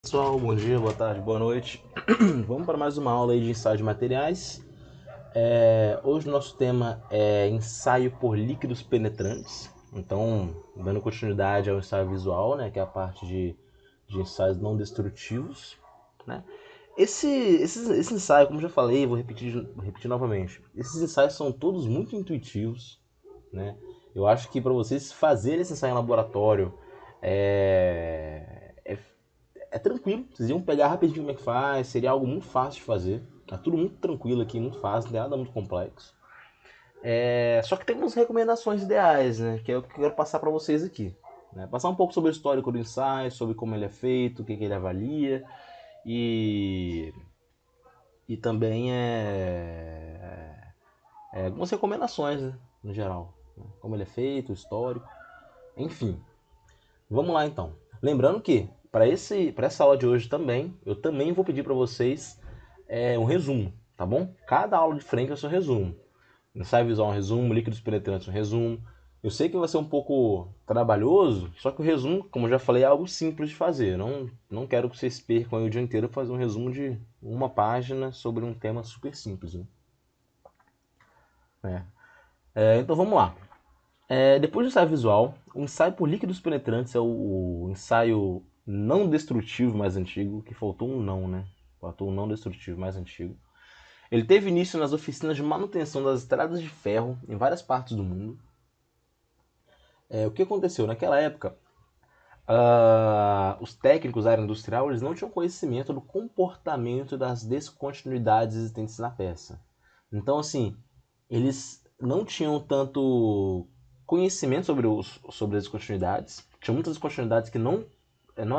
Pessoal, bom dia, boa tarde, boa noite. Vamos para mais uma aula aí de ensaio de materiais. Hoje o nosso tema é ensaio por líquidos penetrantes. Então, dando continuidade ao ensaio visual, né, que é a parte de ensaios não destrutivos, né? Esse ensaio, como já falei, vou repetir novamente. Esses ensaios são todos muito intuitivos, né? Eu acho que para vocês fazerem esse ensaio em laboratório é tranquilo, vocês iam pegar rapidinho como é que faz, seria algo muito fácil de fazer. Tá tudo muito tranquilo aqui, muito fácil, não tem nada muito complexo. Só que tem umas recomendações ideais, né? Que é o que eu quero passar para vocês aqui. Né? Passar um pouco sobre o histórico do ensaio, sobre como ele é feito, o que, que ele avalia e, e também algumas recomendações, né? No geral. Né? Como ele é feito, o histórico, enfim. Vamos lá então. Lembrando que para essa aula de hoje também, eu também vou pedir para vocês um resumo, tá bom? Cada aula de frente é o seu resumo. Ensaio visual um resumo, líquidos penetrantes um resumo. Eu sei que vai ser um pouco trabalhoso, só que o resumo, como eu já falei, é algo simples de fazer. Não quero que vocês percam aí o dia inteiro para fazer um resumo de uma página sobre um tema super simples. Né? Então vamos lá. Depois do ensaio visual, o ensaio por líquidos penetrantes é o ensaio não destrutivo mais antigo, que faltou um não, né? Faltou um não destrutivo mais antigo. Ele teve início nas oficinas de manutenção das estradas de ferro em várias partes do mundo. O que aconteceu? Naquela época, os técnicos da área industrial eles não tinham conhecimento do comportamento das descontinuidades existentes na peça. Então, assim, eles não tinham tanto conhecimento sobre as descontinuidades. Tinha muitas descontinuidades que não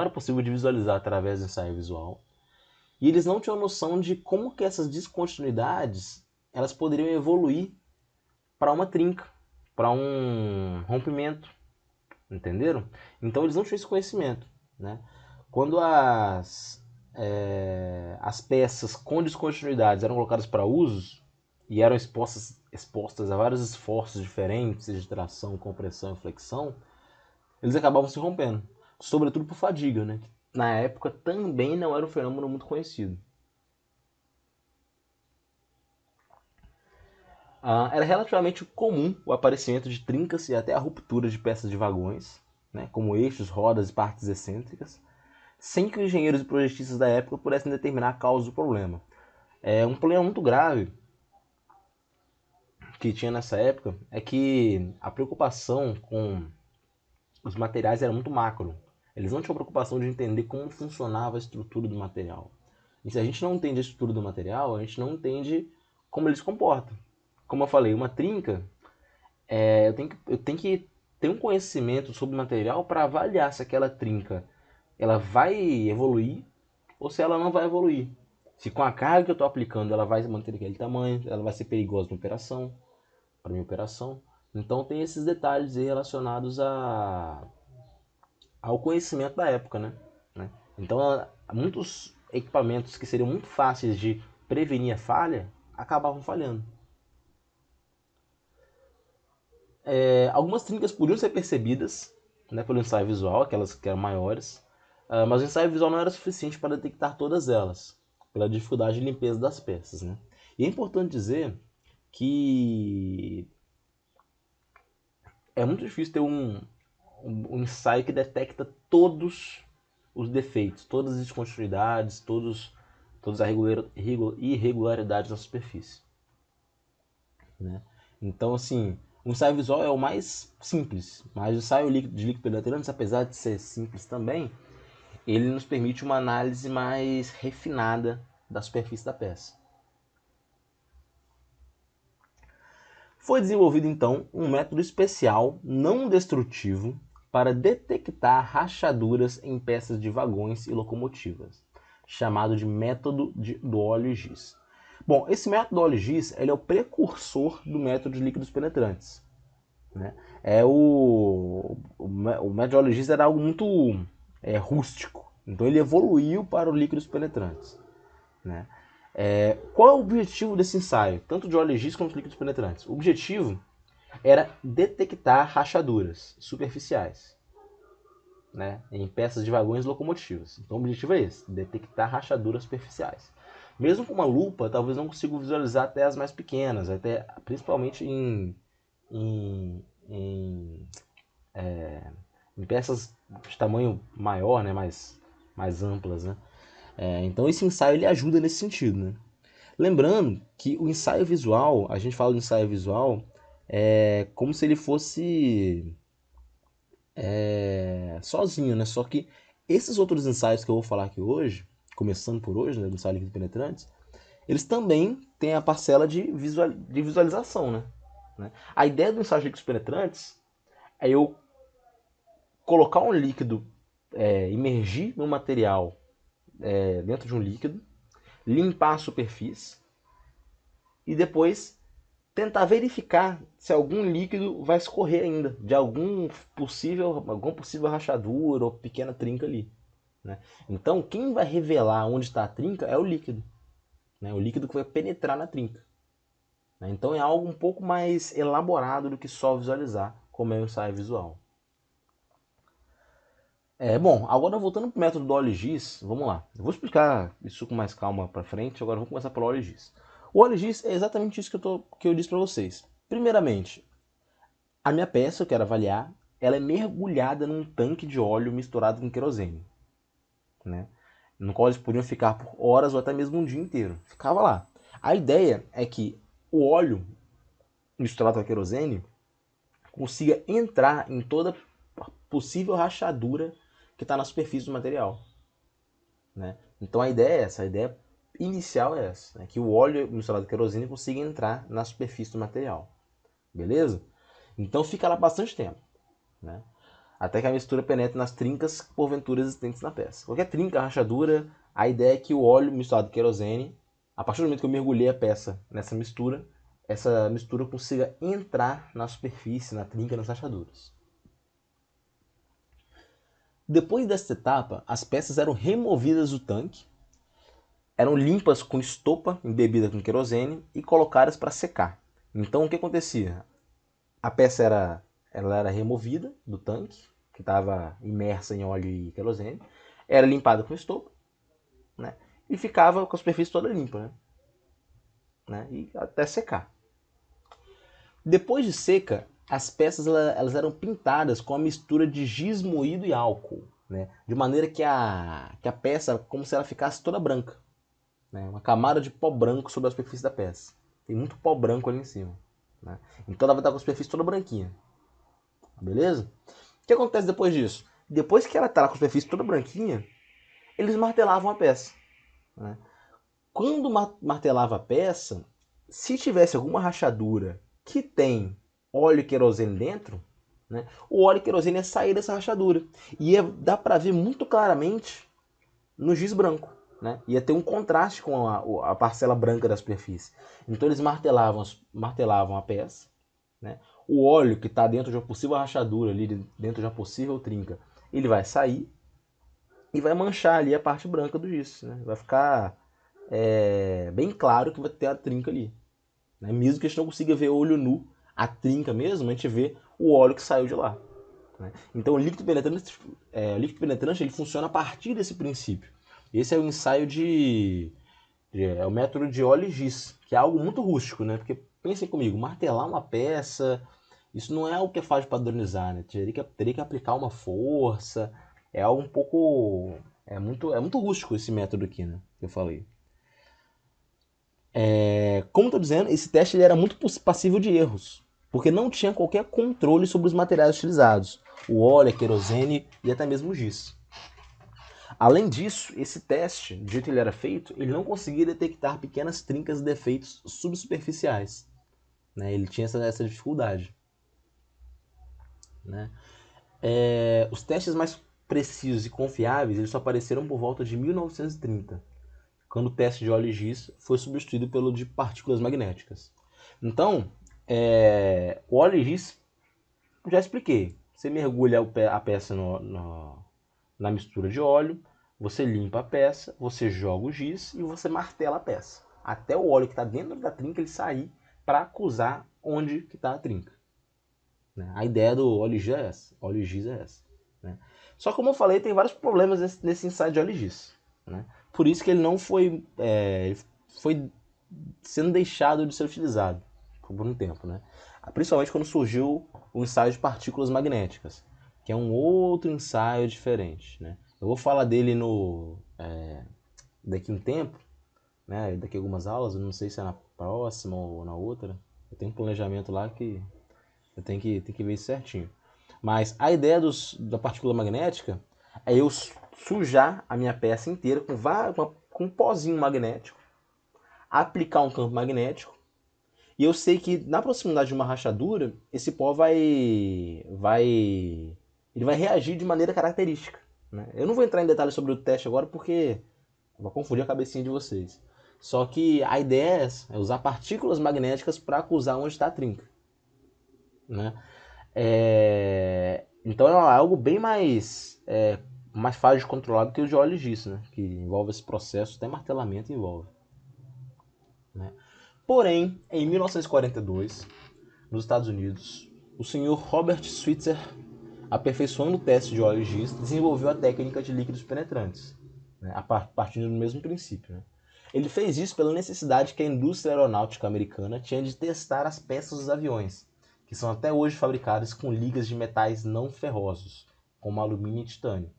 era possível de visualizar através do ensaio visual. E eles não tinham noção de como que essas descontinuidades elas poderiam evoluir para uma trinca, para um rompimento, entenderam? Então eles não tinham esse conhecimento, né? Quando as peças com descontinuidades eram colocadas para uso e eram expostas a vários esforços diferentes, de tração, compressão e flexão, eles acabavam se rompendo, sobretudo por fadiga, né? Na época também não era um fenômeno muito conhecido. Era relativamente comum o aparecimento de trincas e até a ruptura de peças de vagões, né, como eixos, rodas e partes excêntricas, sem que os engenheiros e projetistas da época pudessem determinar a causa do problema. Um problema muito grave que tinha nessa época é que a preocupação com os materiais era muito macro. Eles não tinham preocupação de entender como funcionava a estrutura do material. E se a gente não entende a estrutura do material, a gente não entende como ele se comporta. Como eu falei, uma trinca eu tenho que ter um conhecimento sobre o material para avaliar se aquela trinca ela vai evoluir ou se ela não vai evoluir. Se com a carga que eu estou aplicando ela vai manter aquele tamanho, ela vai ser perigosa na operação, para minha operação. Então tem esses detalhes aí relacionados ao conhecimento da época, né? Então muitos equipamentos que seriam muito fáceis de prevenir a falha acabavam falhando. Algumas trincas podiam ser percebidas, né, pelo ensaio visual, aquelas que eram maiores, mas o ensaio visual não era suficiente para detectar todas elas, pela dificuldade de limpeza das peças. Né? E é importante dizer que é muito difícil ter um ensaio que detecta todos os defeitos, todas as descontinuidades, todas as irregularidades da superfície. Né? Então, assim, o ensaio visual é o mais simples, mas o ensaio de líquido penetrante, apesar de ser simples também, ele nos permite uma análise mais refinada da superfície da peça. Foi desenvolvido então um método especial não destrutivo para detectar rachaduras em peças de vagões e locomotivas, chamado de método do óleo giz. Bom, esse método do óleo giz ele é o precursor do método de líquidos penetrantes. Né? O método de óleo giz era algo muito rústico, então ele evoluiu para os líquidos penetrantes. Né? Qual é o objetivo desse ensaio, tanto de óleo giz quanto de líquidos penetrantes? O objetivo era detectar rachaduras superficiais. né, em peças de vagões locomotivos. Então o objetivo é esse, detectar rachaduras superficiais. Mesmo com uma lupa, talvez não consiga visualizar até as mais pequenas, até, principalmente em, em peças de tamanho maior, né, mais amplas. Né? Então esse ensaio ele ajuda nesse sentido. Né? Lembrando que o ensaio visual, a gente fala de ensaio visual, é como se ele fosse sozinho, né? Só que esses outros ensaios que eu vou falar aqui hoje, começando por hoje, né, do ensaio líquido penetrantes, eles também têm a parcela de visualização, né? A ideia do ensaio líquidos penetrantes é eu colocar um líquido, imergir no material dentro de um líquido, limpar a superfície e depois tentar verificar se algum líquido vai escorrer ainda de alguma possível rachadura ou pequena trinca ali. Né? Então, quem vai revelar onde está a trinca é o líquido. Né? O líquido que vai penetrar na trinca. Né? Então, é algo um pouco mais elaborado do que só visualizar, como é o ensaio visual. Bom, agora voltando para o método do óleo giz, vamos lá. Eu vou explicar isso com mais calma para frente, agora vamos começar pelo óleo giz. O óleo giz é exatamente isso que eu disse para vocês. Primeiramente, a minha peça, eu quero avaliar, ela é mergulhada num tanque de óleo misturado com querosene, né? No qual eles podiam ficar por horas ou até mesmo um dia inteiro. Ficava lá. A ideia é que o óleo misturado com a querosene consiga entrar em toda possível rachadura que está na superfície do material. Né? Então a ideia é essa, a ideia inicial é essa, né? Que o óleo misturado com querosene consiga entrar na superfície do material. Beleza? Então fica lá bastante tempo. Né? Até que a mistura penetre nas trincas porventura existentes na peça. Qualquer trinca, rachadura, a ideia é que o óleo misturado com querosene, a partir do momento que eu mergulhei a peça nessa mistura, essa mistura consiga entrar na superfície, na trinca, nas rachaduras. Depois dessa etapa, as peças eram removidas do tanque, eram limpas com estopa embebida com querosene e colocadas para secar. Então o que acontecia? A peça ela era removida do tanque, que estava imersa em óleo e querosene, era limpada com estopa, né? E ficava com a superfície toda limpa, né? E até secar. Depois de seca, as peças elas eram pintadas com a mistura de giz moído e álcool, né? De maneira que a peça, como se ela ficasse toda branca, né? Uma camada de pó branco sobre a superfície da peça. Tem muito pó branco ali em cima, né? Então ela vai estar com a superfície toda branquinha. Beleza? O que acontece depois disso? Depois que ela está com a superfície toda branquinha, eles martelavam a peça. Né? Quando martelava a peça, se tivesse alguma rachadura que tem óleo e querosene dentro, né, o óleo e querosene ia sair dessa rachadura. E dá para ver muito claramente no giz branco. Né? Ia ter um contraste com a parcela branca da superfície. Então eles martelavam a peça. Né? O óleo que está dentro de uma possível rachadura, ali, dentro de uma possível trinca, ele vai sair e vai manchar ali a parte branca do giz. Né? Vai ficar bem claro que vai ter a trinca ali. Né? Mesmo que a gente não consiga ver olho nu a trinca mesmo, a gente vê o óleo que saiu de lá. Né? Então o líquido penetrante ele funciona a partir desse princípio. Esse é o ensaio é o método de óleo e giz, que é algo muito rústico, né? Porque pensem comigo, martelar uma peça, isso não é algo que é fácil de padronizar, né? Teria que aplicar uma força, é algo um pouco, é muito rústico esse método aqui, né? Que eu falei. Como estou dizendo, esse teste ele era muito passível de erros, porque não tinha qualquer controle sobre os materiais utilizados, o óleo, a querosene e até mesmo o giz. Além disso, esse teste, do jeito que ele era feito, ele não conseguia detectar pequenas trincas e defeitos subsuperficiais. Né? Ele tinha essa dificuldade. Né? Os testes mais precisos e confiáveis eles só apareceram por volta de 1930, quando o teste de óleo e giz foi substituído pelo de partículas magnéticas. Então, o óleo e giz, já expliquei. Você mergulha a peça na mistura de óleo, você limpa a peça, você joga o giz e você martela a peça. Até o óleo que está dentro da trinca ele sair para acusar onde que está a trinca. Né? A ideia do óleo e giz é essa. Né? Só que, como eu falei, tem vários problemas nesse ensaio de óleo de giz, né? Por isso que ele não foi, ele foi sendo deixado de ser utilizado por um tempo, né? Principalmente quando surgiu o ensaio de partículas magnéticas, que é um outro ensaio diferente, né? Eu vou falar dele daqui a um tempo, né? Daqui a algumas aulas, eu não sei se é na próxima ou na outra. Eu tenho um planejamento lá que eu tenho que ver isso certinho. Mas a ideia da partícula magnética é eu sujar a minha peça inteira com um pozinho magnético, aplicar um campo magnético, e eu sei que na proximidade de uma rachadura, esse pó ele vai reagir de maneira característica, né? Eu não vou entrar em detalhes sobre o teste agora porque vai confundir a cabecinha de vocês. Só que a ideia é essa, é usar partículas magnéticas para acusar onde está a trinca, né? Então é algo bem mais fácil de controlar do que o de óleo disso, né? Que envolve esse processo, até martelamento envolve, né? Porém, em 1942, nos Estados Unidos, o senhor Robert Switzer, aperfeiçoando o teste de óleo giz, desenvolveu a técnica de líquidos penetrantes, né? A partir do mesmo princípio, né? Ele fez isso pela necessidade que a indústria aeronáutica americana tinha de testar as peças dos aviões, que são até hoje fabricadas com ligas de metais não ferrosos, como alumínio e titânio.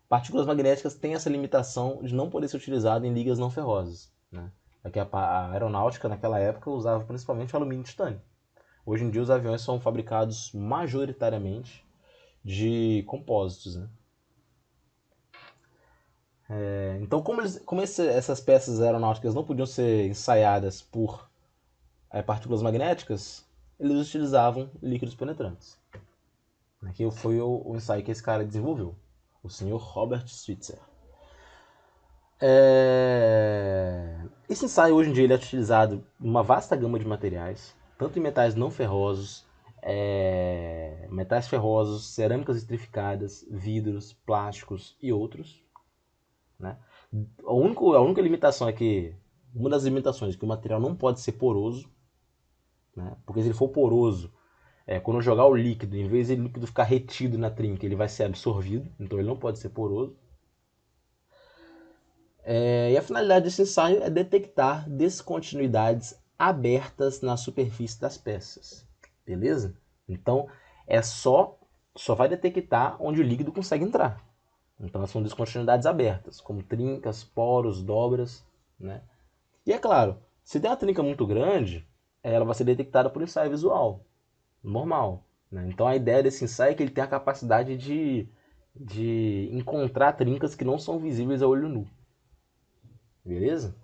Partículas magnéticas têm essa limitação de não poder ser utilizada em ligas não ferrosas, né? É que a aeronáutica naquela época usava principalmente alumínio e titânio. Hoje em dia os aviões são fabricados majoritariamente de compósitos, né? Então, como essas peças aeronáuticas não podiam ser ensaiadas por partículas magnéticas, eles utilizavam líquidos penetrantes. Aqui foi o ensaio que esse cara desenvolveu, o senhor Robert Switzer. Esse ensaio hoje em dia ele é utilizado em uma vasta gama de materiais, tanto em metais não ferrosos, metais ferrosos, cerâmicas vitrificadas, vidros, plásticos e outros, né? A única limitação é que uma das limitações é que o material não pode ser poroso, né? Porque se ele for poroso, quando eu jogar o líquido, em vez de o líquido ficar retido na trinca, ele vai ser absorvido, então ele não pode ser poroso. E a finalidade desse ensaio é detectar descontinuidades abertas na superfície das peças, beleza? Então só vai detectar onde o líquido consegue entrar. Então são descontinuidades abertas, como trincas, poros, dobras, né? E é claro, se tem uma trinca muito grande, ela vai ser detectada por ensaio visual, normal, né? Então a ideia desse ensaio é que ele tem a capacidade de encontrar trincas que não são visíveis a olho nu, beleza?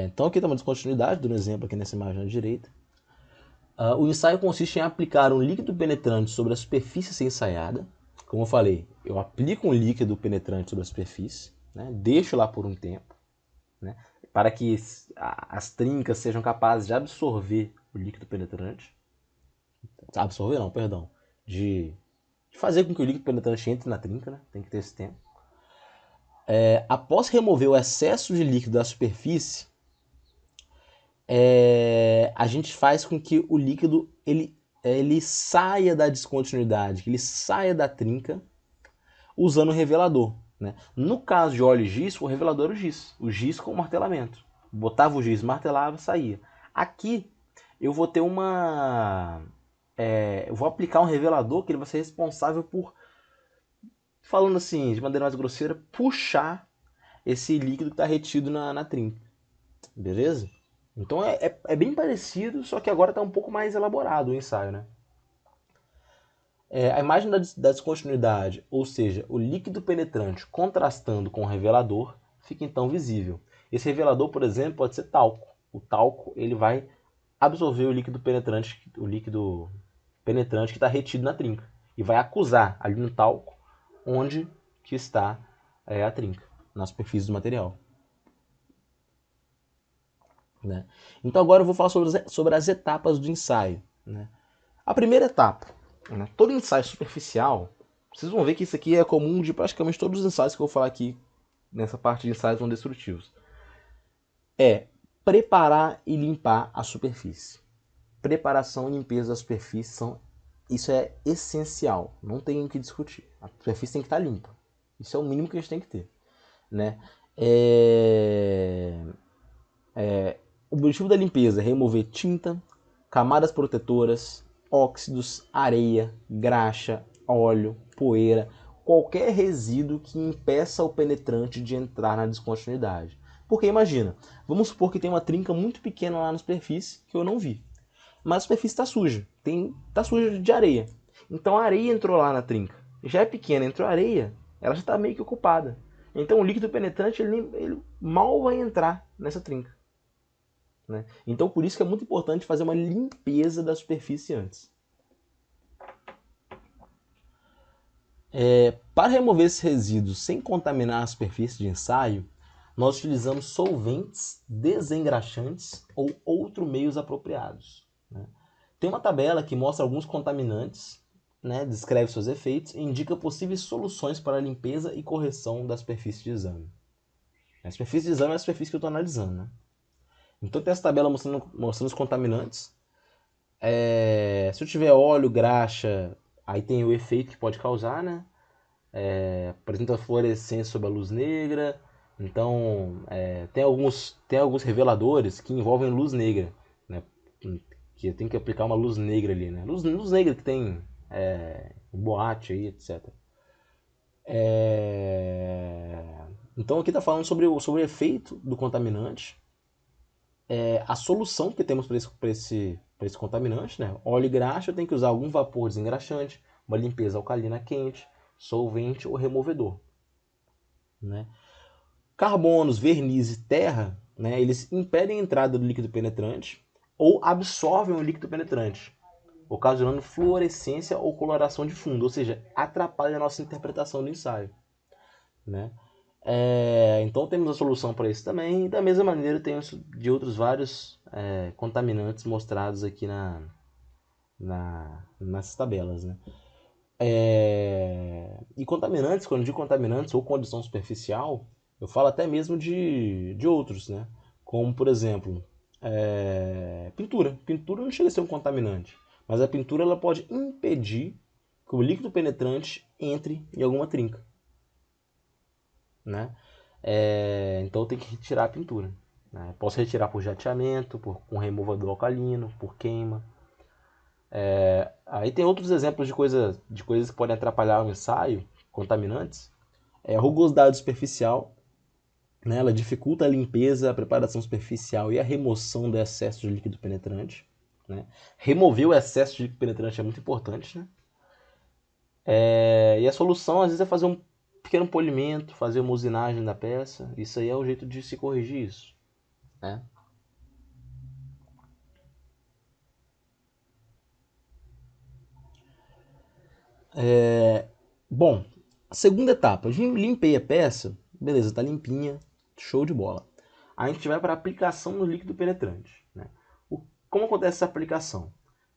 Então aqui está uma descontinuidade, dando um exemplo aqui nessa imagem à direita. O ensaio consiste em aplicar um líquido penetrante sobre a superfície a ser ensaiada. Como eu falei, eu aplico um líquido penetrante sobre a superfície, né? Deixo lá por um tempo, né? Para que as trincas sejam capazes de absorver o líquido penetrante. Absorver não, perdão. De fazer com que o líquido penetrante entre na trinca, né? Tem que ter esse tempo. Após remover o excesso de líquido da superfície, a gente faz com que o líquido ele saia da descontinuidade, que ele saia da trinca, usando o revelador, né? No caso de óleo e giz, o revelador era o giz com o martelamento. Botava o giz, martelava, saía. Aqui eu vou ter eu vou aplicar um revelador que ele vai ser responsável por, falando assim, de maneira mais grosseira, puxar esse líquido que está retido na trinca. Beleza? Então é bem parecido, só que agora está um pouco mais elaborado o ensaio, né? A imagem da descontinuidade, ou seja, o líquido penetrante contrastando com o revelador, fica então visível. Esse revelador, por exemplo, pode ser talco. O talco ele vai absorver o líquido penetrante que está retido na trinca e vai acusar ali no talco onde que está a trinca, na superfície do material, né? Então agora eu vou falar sobre as etapas do ensaio, né? A primeira etapa, né? Todo ensaio superficial, vocês vão ver que isso aqui é comum de praticamente todos os ensaios que eu vou falar aqui nessa parte de ensaios não destrutivos. Preparar e limpar a superfície. preparação e limpeza da superfície isso é essencial, não tem o que discutir. A superfície tem que estar limpa. Isso é o mínimo que a gente tem que ter, né? O objetivo da limpeza é remover tinta, camadas protetoras, óxidos, areia, graxa, óleo, poeira, qualquer resíduo que impeça o penetrante de entrar na descontinuidade. Porque imagina, vamos supor que tem uma trinca muito pequena lá na superfície que eu não vi. Mas a superfície está suja, está suja de areia. Então a areia entrou lá na trinca. Já é pequena, entrou areia, ela já está meio que ocupada. Então o líquido penetrante ele mal vai entrar nessa trinca, né? Então por isso que é muito importante fazer uma limpeza da superfície antes. Para remover esses resíduos sem contaminar a superfície de ensaio, nós utilizamos solventes, desengraxantes ou outros meios apropriados, né? Tem uma tabela que mostra alguns contaminantes, né, descreve seus efeitos e indica possíveis soluções para a limpeza e correção da superfície de exame. A superfície de exame é a superfície que eu estou analisando, né? Então tem essa tabela mostrando os contaminantes. Se eu tiver óleo, graxa, aí tem o efeito que pode causar, né? Apresenta fluorescência sob a luz negra. Então, tem alguns reveladores que envolvem luz negra, né? Que tem que aplicar uma luz negra ali, né? Luz negra que tem boate aí, etc. Então aqui está falando sobre o efeito do contaminante, a solução que temos para esse contaminante, né? Óleo e graxa, eu tenho que usar algum vapor desengraxante, uma limpeza alcalina quente, solvente ou removedor, né? Carbonos, verniz e terra, né, eles impedem a entrada do líquido penetrante ou absorvem o líquido penetrante, ocasionando fluorescência ou coloração de fundo, ou seja, atrapalha a nossa interpretação do ensaio, né? Então temos a solução para isso também, e da mesma maneira temos de outros vários contaminantes mostrados aqui nessas tabelas, né? E contaminantes, quando eu digo contaminantes ou condição superficial, eu falo até mesmo de outros, né? Como, por exemplo, pintura. Pintura não chega a ser um contaminante, mas a pintura ela pode impedir que o líquido penetrante entre em alguma trinca, né? Então eu tenho que retirar a pintura, né? Posso retirar por jateamento, com removador alcalino, por queima. Aí tem outros exemplos de coisas que podem atrapalhar o ensaio, contaminantes. A rugosidade superficial, né? Ela dificulta a limpeza, a preparação superficial e a remoção do excesso de líquido penetrante, né? Remover o excesso de líquido penetrante é muito importante, né? E a solução às vezes é fazer um pequeno polimento, fazer uma usinagem da peça. Isso aí é o jeito de se corrigir isso, né? Bom, a segunda etapa, limpei a peça, beleza, tá limpinha, show de bola. A gente vai para a aplicação no líquido penetrante, né? Como acontece essa aplicação?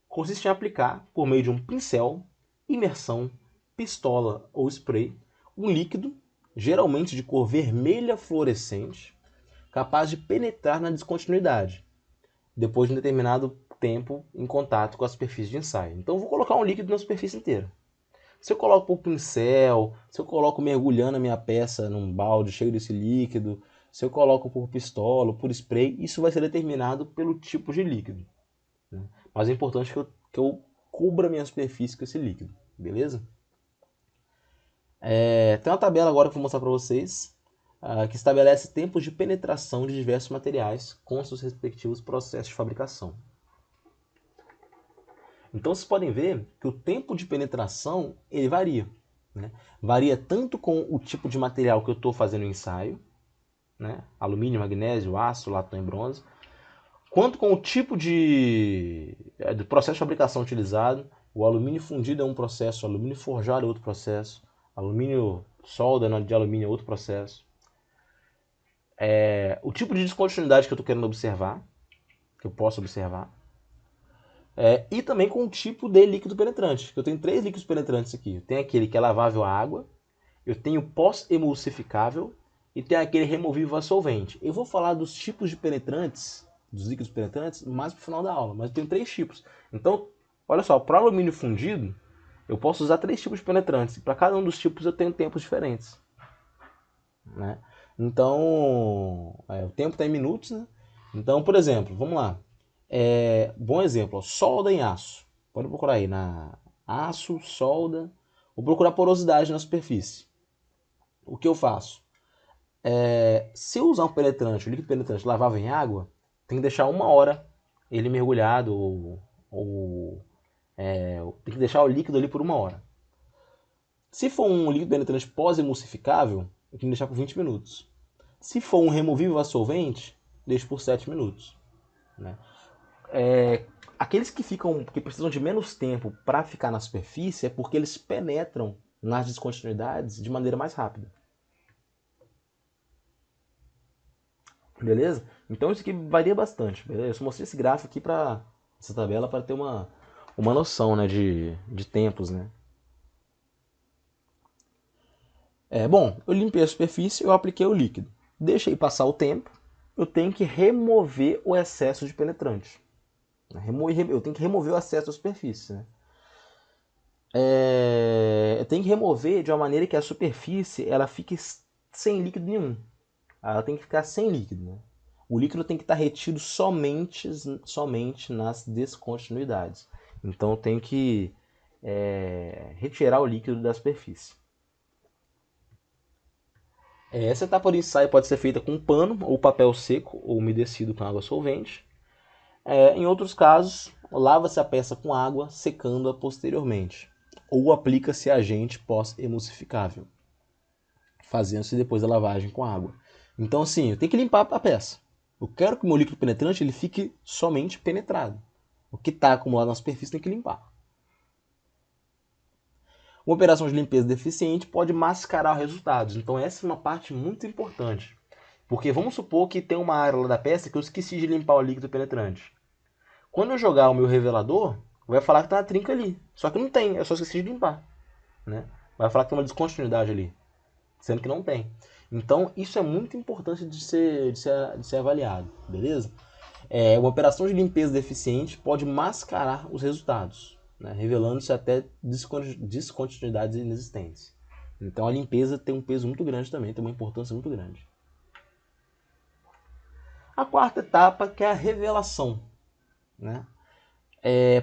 Consiste em aplicar, por meio de um pincel, imersão, pistola ou spray, um líquido, geralmente de cor vermelha fluorescente, capaz de penetrar na descontinuidade, depois de um determinado tempo em contato com a superfície de ensaio. Então eu vou colocar um líquido na superfície inteira. Se eu coloco por pincel, se eu coloco mergulhando a minha peça num balde cheio desse líquido, se eu coloco por pistola, por spray, isso vai ser determinado pelo tipo de líquido, né? Mas é importante que eu cubra a minha superfície com esse líquido, beleza? Tem uma tabela agora que eu vou mostrar para vocês, que estabelece tempos de penetração de diversos materiais com seus respectivos processos de fabricação. Então vocês podem ver que o tempo de penetração ele varia, né? Varia tanto com o tipo de material que eu estou fazendo o ensaio, né? Alumínio, magnésio, aço, latão e bronze, quanto com o tipo do processo de fabricação utilizado. O alumínio fundido é um processo, o alumínio forjado é outro processo, alumínio solda de alumínio é outro processo. O tipo de descontinuidade que eu estou querendo observar, que eu posso observar. E também com o tipo de líquido penetrante. Eu tenho 3 líquidos penetrantes aqui. Eu tenho aquele que é lavável à água, eu tenho pós-emulsificável e tem aquele removível a solvente. Eu vou falar dos tipos de penetrantes dos líquidos penetrantes mais pro final da aula, mas eu tenho 3 tipos. Então, olha só, para alumínio fundido, eu posso usar 3 tipos de penetrantes. E para cada um dos tipos eu tenho tempos diferentes. Né? Então, o tempo está em minutos. Né? Então, por exemplo, vamos lá. Bom exemplo, ó, solda em aço. Pode procurar aí na aço, solda. Vou procurar porosidade na superfície. O que eu faço? Se eu usar um penetrante, um líquido penetrante lavável em água, tem que deixar 1 hora ele mergulhado tem que deixar o líquido ali por 1 hora. Se for um líquido penetrante pós-emulsificável, eu tenho que deixar por 20 minutos. Se for um removível a solvente, deixo por 7 minutos. Né? Aqueles que precisam de menos tempo para ficar na superfície é porque eles penetram nas descontinuidades de maneira mais rápida. Beleza? Então isso aqui varia bastante. Beleza? Eu só mostrei esse gráfico aqui para essa tabela para ter uma noção, né, de tempos, né? Bom, eu limpei a superfície, eu apliquei o líquido. Deixei passar o tempo, eu tenho que remover o excesso de penetrante. Eu tenho que remover o excesso da superfície. Né? Eu tenho que remover de uma maneira que a superfície ela fique sem líquido nenhum. Ela tem que ficar sem líquido. Né? O líquido tem que estar retido somente nas descontinuidades. Então eu tenho que retirar o líquido da superfície. Essa etapa do ensaio pode ser feita com pano ou papel seco ou umedecido com água solvente. Em outros casos, lava-se a peça com água, secando-a posteriormente. Ou aplica-se agente pós-emulsificável, fazendo-se depois a lavagem com água. Então, assim, eu tenho que limpar a peça. Eu quero que o meu líquido penetrante ele fique somente penetrado. O que está acumulado na superfície tem que limpar. Uma operação de limpeza deficiente pode mascarar resultados. Então essa é uma parte muito importante. Porque vamos supor que tem uma área lá da peça que eu esqueci de limpar o líquido penetrante. Quando eu jogar o meu revelador, vai falar que tá uma trinca ali. Só que não tem, eu só esqueci de limpar. Né? Vai falar que tem uma descontinuidade ali. Sendo que não tem. Então isso é muito importante de ser avaliado. Beleza? Uma operação de limpeza deficiente pode mascarar os resultados. Né, revelando-se até descontinuidades inexistentes. Então a limpeza tem um peso muito grande também, tem uma importância muito grande. A quarta etapa que é a revelação. Né?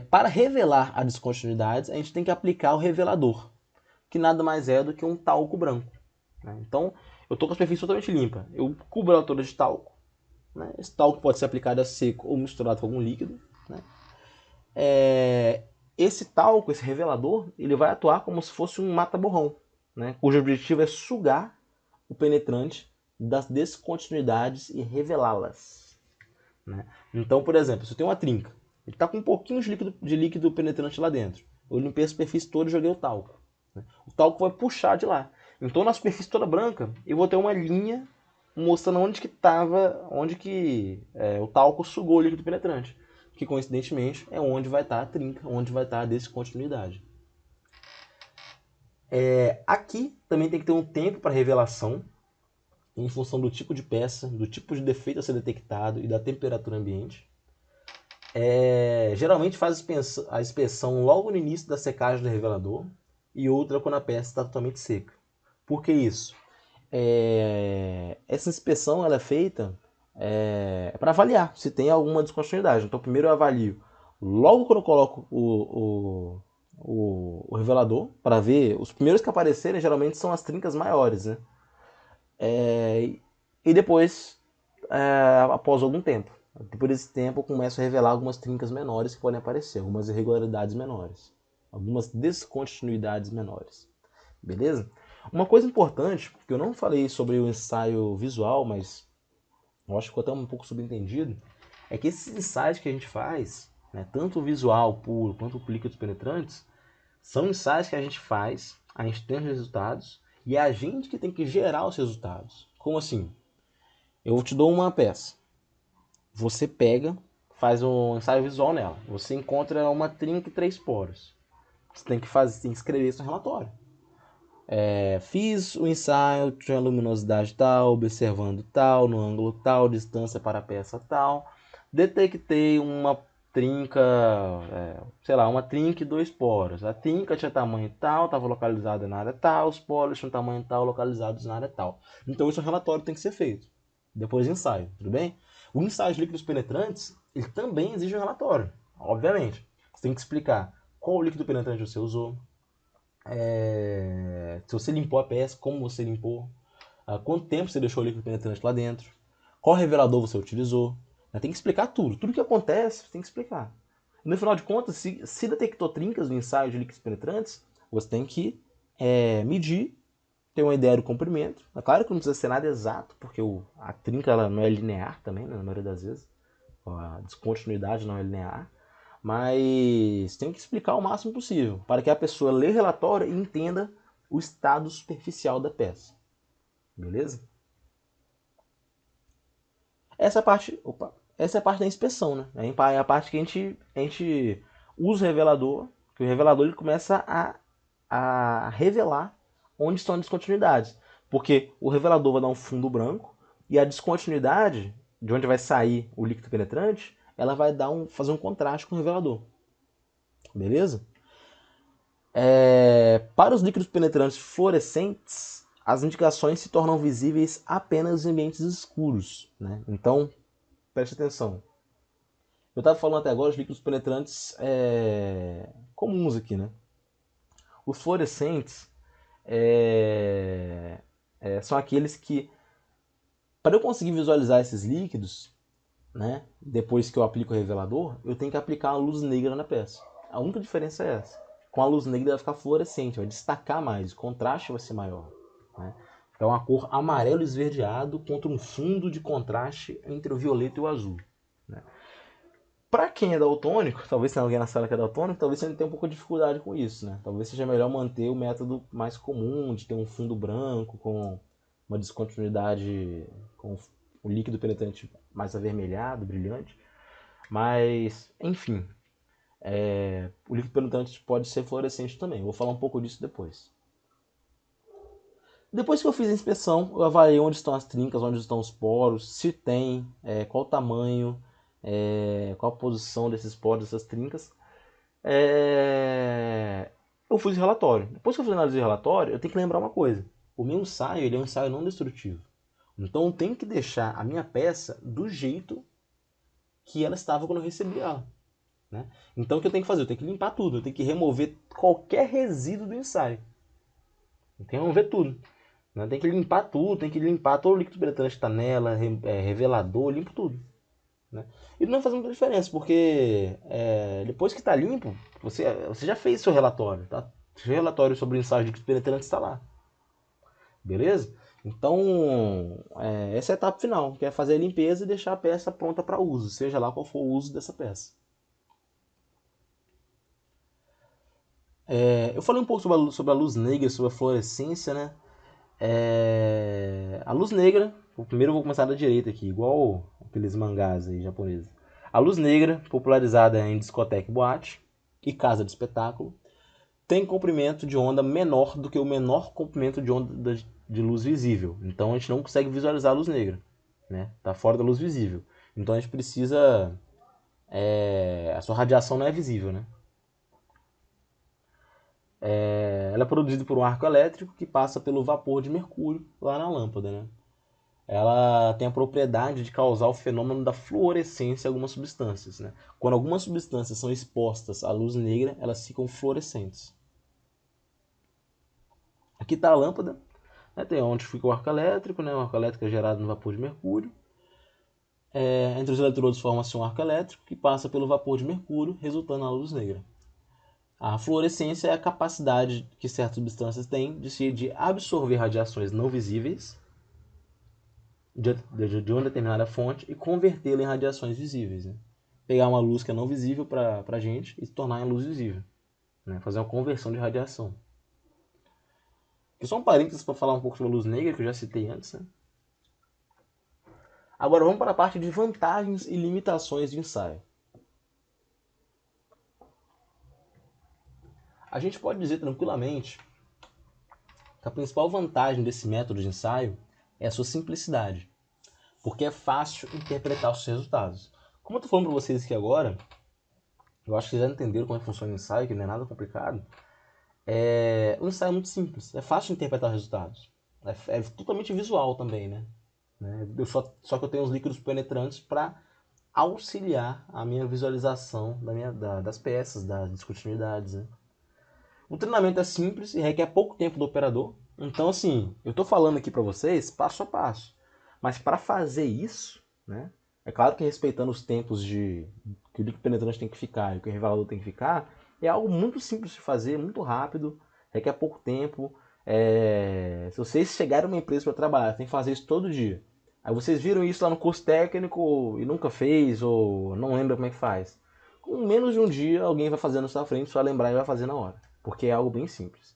Para revelar as descontinuidades, a gente tem que aplicar o revelador, que nada mais é do que um talco branco. Né? Então eu estou com a superfície totalmente limpa, eu cubro ela toda de talco. Né? Esse talco pode ser aplicado a seco ou misturado com algum líquido. Né? Esse talco, esse revelador, ele vai atuar como se fosse um mata-borrão, né? Cujo objetivo é sugar o penetrante das descontinuidades e revelá-las. Né? Então, por exemplo, se eu tenho uma trinca, ele está com um pouquinho de líquido penetrante lá dentro. Eu limpei a superfície toda e joguei o talco. Né? O talco vai puxar de lá. Então, na superfície toda branca, eu vou ter uma linha mostrando onde o talco sugou o líquido penetrante. Que coincidentemente é onde vai estar a trinca, onde vai estar a descontinuidade. Aqui também tem que ter um tempo para revelação, em função do tipo de peça, do tipo de defeito a ser detectado e da temperatura ambiente. Geralmente faz a inspeção logo no início da secagem do revelador e outra quando a peça está totalmente seca. Por que isso? Essa inspeção ela é feita para avaliar se tem alguma descontinuidade. Então primeiro eu avalio logo quando eu coloco o revelador para ver. Os primeiros que aparecerem geralmente são as trincas maiores, né? E depois, após algum tempo, por esse tempo eu começo a revelar algumas trincas menores que podem aparecer, algumas irregularidades menores, algumas descontinuidades menores. Beleza? Uma coisa importante, que eu não falei sobre o ensaio visual, mas eu acho que ficou até um pouco subentendido, é que esses ensaios que a gente faz, né, tanto o visual puro quanto o líquidos penetrantes, são ensaios que a gente faz, a gente tem os resultados e é a gente que tem que gerar os resultados. Como assim? Eu te dou uma peça, você pega, faz um ensaio visual nela, você encontra uma trinca e 3 poros. Você tem que escrever isso no relatório. Fiz o ensaio, tinha luminosidade tal, observando tal, no ângulo tal, distância para a peça tal. detectei uma trinca, sei lá, uma trinca e 2 poros. A trinca tinha tamanho tal, estava localizada na área tal, os poros tinham tamanho tal, localizados na área tal. Então esse relatório tem que ser feito, depois do ensaio, tudo bem? O ensaio de líquidos penetrantes, ele também exige um relatório, obviamente. Você tem que explicar qual líquido penetrante você usou, se você limpou a peça, como você limpou, quanto tempo você deixou o líquido penetrante lá dentro, qual revelador você utilizou. Tem que explicar tudo. Tudo que acontece, você tem que explicar. E no final de contas, se detectou trincas no ensaio de líquidos penetrantes, você tem que medir, ter uma ideia do comprimento. É claro que não precisa ser nada exato, porque a trinca ela não é linear também, né, na maioria das vezes. A descontinuidade não é linear. Mas tem que explicar o máximo possível, para que a pessoa leia o relatório e entenda o estado superficial da peça. Beleza? Essa é a parte da inspeção, né? É a parte que a gente usa o revelador, que o revelador ele começa a revelar onde estão as descontinuidades. Porque o revelador vai dar um fundo branco e a descontinuidade, de onde vai sair o líquido penetrante, ela vai fazer um contraste com o revelador. Beleza? Para os líquidos penetrantes fluorescentes, as indicações se tornam visíveis apenas em ambientes escuros. Né? Então, preste atenção. Eu estava falando até agora de líquidos penetrantes comuns aqui, né? Os fluorescentes são aqueles que, para eu conseguir visualizar esses líquidos, né, depois que eu aplico o revelador, eu tenho que aplicar uma luz negra na peça. A única diferença é essa. Com a luz negra vai ficar fluorescente, vai destacar mais, o contraste vai ser maior. Né? É uma cor amarelo esverdeado contra um fundo de contraste entre o violeta e o azul. Né? Para quem é daltônico, talvez tenha alguém na sala que é daltônico, talvez você tenha um pouco de dificuldade com isso, né? Talvez seja melhor manter o método mais comum de ter um fundo branco com uma descontinuidade, com o líquido penetrante mais avermelhado, brilhante. Mas, enfim, o líquido penetrante pode ser fluorescente também. Vou falar um pouco disso depois. Depois que eu fiz a inspeção, eu avaliei onde estão as trincas, onde estão os poros, se tem, qual o tamanho, qual a posição desses poros, dessas trincas. Eu fiz o relatório. Depois que eu finalizei o relatório, eu tenho que lembrar uma coisa. O meu ensaio ele é um ensaio não destrutivo. Então eu tenho que deixar a minha peça do jeito que ela estava quando eu recebi ela. Né? Então o que eu tenho que fazer? Eu tenho que limpar tudo. Eu tenho que remover qualquer resíduo do ensaio. Eu tenho que remover tudo. Né? Tem que limpar tudo, tem que limpar todo o líquido penetrante que está nela, revelador, limpo tudo. Né? E não faz muita diferença, porque depois que está limpo, você já fez seu relatório. Tá? Seu relatório sobre o ensaio de líquidos penetrantes está lá. Beleza? Então, essa é a etapa final, que é fazer a limpeza e deixar a peça pronta para uso, seja lá qual for o uso dessa peça. Eu falei um pouco sobre a luz negra, sobre a fluorescência, né? A luz negra, primeiro eu vou começar da direita aqui, igual aqueles mangás aí japoneses. A luz negra, popularizada em discoteca e boate e casa de espetáculo, tem comprimento de onda menor do que o menor comprimento de onda de luz visível. Então a gente não consegue visualizar a luz negra, né? Tá fora da luz visível. Então a gente precisa a sua radiação não é visível, né? Ela é produzida por um arco elétrico que passa pelo vapor de mercúrio lá na lâmpada, né? Ela tem a propriedade de causar o fenômeno da fluorescência em algumas substâncias, né? Quando algumas substâncias são expostas à luz negra, elas ficam fluorescentes. Aqui está a lâmpada, né? Tem onde fica o arco elétrico, né? O arco elétrico é gerado no vapor de mercúrio. Entre os eletrodos forma-se um arco elétrico que passa pelo vapor de mercúrio, resultando na luz negra. A fluorescência é a capacidade que certas substâncias têm de absorver radiações não visíveis de uma determinada fonte e convertê-la em radiações visíveis. Né? Pegar uma luz que é não visível para a gente e tornar em luz visível. Né? Fazer uma conversão de radiação. Aqui só um parênteses para falar um pouco sobre a luz negra, que eu já citei antes. Né? Agora vamos para a parte de vantagens e limitações de ensaio. A gente pode dizer tranquilamente que a principal vantagem desse método de ensaio é a sua simplicidade, porque é fácil interpretar os resultados. Como eu tô falando para vocês aqui agora, eu acho que vocês já entenderam como é que funciona o ensaio, que não é nada complicado. Um ensaio é muito simples, é fácil de interpretar os resultados. É totalmente visual também, né? Só que eu tenho os líquidos penetrantes para auxiliar a minha visualização das peças, das descontinuidades. Né? O treinamento é simples e requer pouco tempo do operador. Então, assim, eu estou falando aqui para vocês passo a passo. Mas para fazer isso, né, é claro que respeitando os tempos que o líquido penetrante tem que ficar e que o revelador tem que ficar, é algo muito simples de fazer, muito rápido, requer pouco tempo. Se vocês chegarem uma empresa para trabalhar, tem que fazer isso todo dia. Aí vocês viram isso lá no curso técnico e nunca fez, ou não lembra como é que faz. Com menos de um dia, alguém vai fazer na sua frente, só lembrar e vai fazer na hora. Porque é algo bem simples.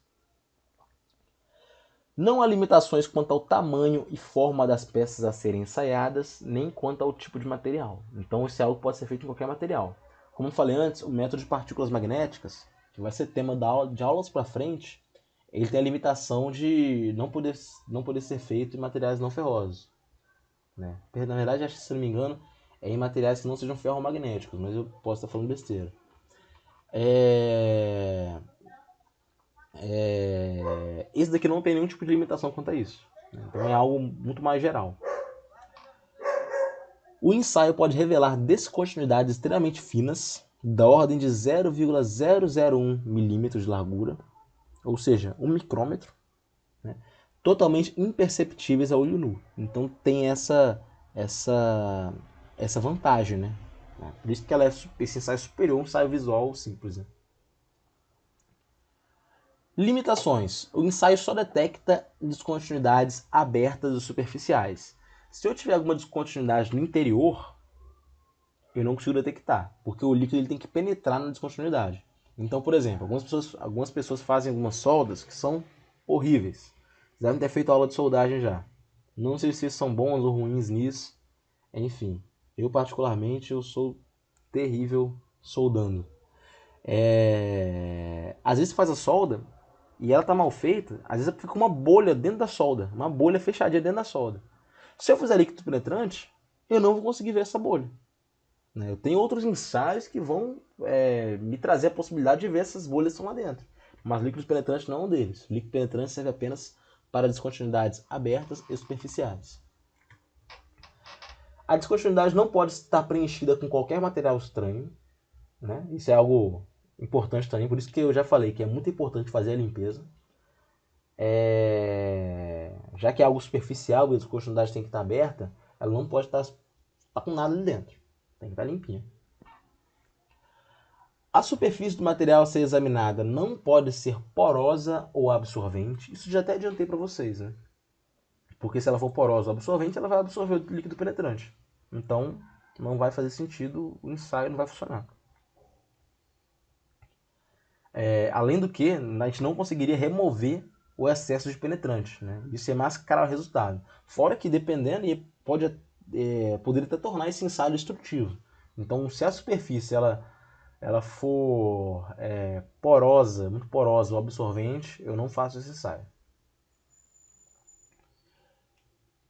Não há limitações quanto ao tamanho e forma das peças a serem ensaiadas, nem quanto ao tipo de material. Então isso é algo que pode ser feito em qualquer material. Como eu falei antes, o método de partículas magnéticas, que vai ser tema de aulas para frente, ele tem a limitação de não poder ser feito em materiais não ferrosos. Né? Na verdade, acho que, se não me engano, é em materiais que não sejam ferromagnéticos, mas eu posso estar falando besteira. Esse daqui não tem nenhum tipo de limitação quanto a isso. Né? Então é algo muito mais geral. O ensaio pode revelar descontinuidades extremamente finas, da ordem de 0,001 milímetros de largura, ou seja, 1 micrômetro, né? Totalmente imperceptíveis a olho nu. Então tem essa vantagem, né? Por isso que esse ensaio é superior a um ensaio visual simples. Né? Limitações. O ensaio só detecta descontinuidades abertas e superficiais. Se eu tiver alguma descontinuidade no interior, eu não consigo detectar, porque o líquido ele tem que penetrar na descontinuidade. Então, por exemplo, algumas pessoas fazem algumas soldas que são horríveis. Vocês devem ter feito aula de soldagem já. Não sei se vocês são bons ou ruins nisso. Enfim, eu particularmente eu sou terrível soldando. Às vezes você faz a solda e ela tá mal feita, às vezes fica uma bolha dentro da solda, uma bolha fechadinha dentro da solda. Se eu fizer líquido penetrante, eu não vou conseguir ver essa bolha. Eu tenho outros ensaios que vão me trazer a possibilidade de ver essas bolhas que estão lá dentro. Mas líquido penetrante não é um deles. O líquido penetrante serve apenas para descontinuidades abertas e superficiais. A descontinuidade não pode estar preenchida com qualquer material estranho. Né? Isso é algo importante também, por isso que eu já falei que é muito importante fazer a limpeza. Já que é algo superficial e a descontinuidade tem que estar aberta, ela não pode estar com nada ali dentro. Tem que estar limpinha. A superfície do material a ser examinada não pode ser porosa ou absorvente. Isso já até adiantei para vocês, né? Porque se ela for porosa ou absorvente, ela vai absorver o líquido penetrante. Então, não vai fazer sentido, o ensaio não vai funcionar. Além do que, a gente não conseguiria remover o excesso de penetrante. Né? Isso é mascarar o resultado. Fora que, dependendo, poderia até tornar esse ensaio destrutivo. Então, se a superfície ela for porosa, muito porosa ou absorvente, eu não faço esse ensaio.